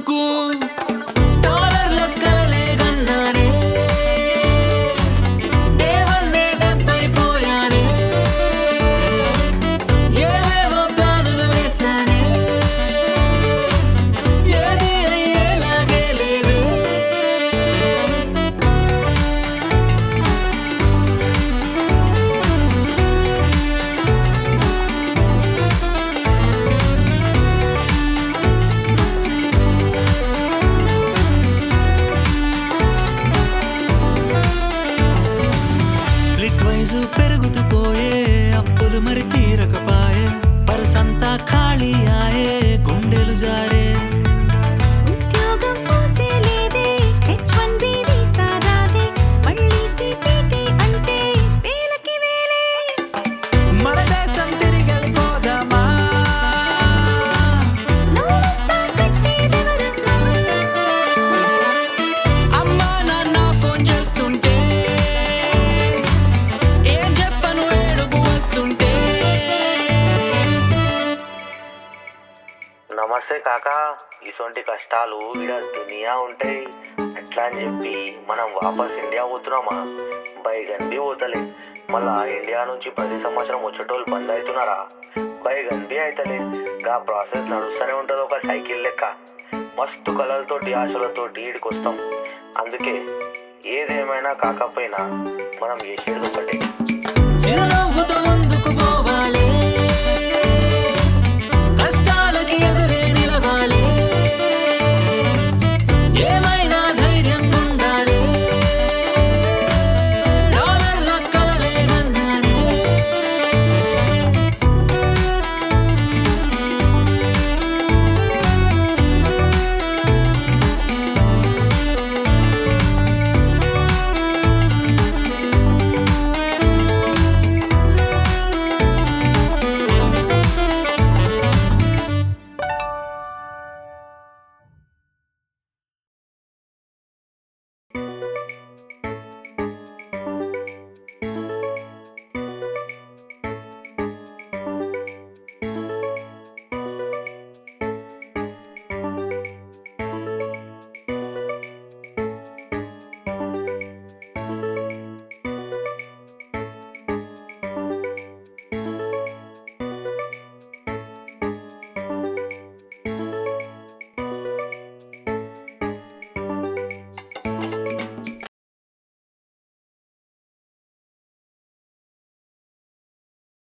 కొనుకు డాలర్ల కలలే గన్నానే దేవన్నే దెబ్బైపోయానే ఏవేవో ప్లానులు వేసానే ఏది అయ్యేలాగే లేదు స్ప్లిట్ వైజు పెరుగుతూ పోయే అప్పులు మరి తీరకపాయే పరసంతా ఖాళీ ఆయే గుండెలు జారే ఉద్యోగం పూసేలేదే H1B వీసా రాదే మళ్ళీ CPT అంటే వేలకి వేలే మన దేశం తిరిగి వెళ్ళిపోదామా లోనంతా కట్టేదెవరమ్మా అమ్మా నాన్న ఫోన్ చేస్తుంటే ఏం చెప్పను ఏడుపు వస్తుంటే నమస్తే కాకా ఇసొంటి కష్టాలు ఈడ దునియా ఉంటాయి ఎట్లా అని చెప్పి మనం వాపస్ ఇండియా పోతున్నామా బైగన్ బి పోతలే మళ్ళా ఇండియా నుంచి ప్రతి సంవత్సరం వచ్చేటోళ్ళు బంద్ అవుతున్నారా బైగన్ బి అవుతలే గా ప్రాసెస్ నడుస్తూనే ఉంటుంది ఒక సైకిల్ లెక్క మస్తు కలలతోటి ఆశలతోటి ఈడికి వస్తాం అందుకే ఏదేమైనా కాకపోయినా మనం చేసేది ఒకటే చిరునవ్వు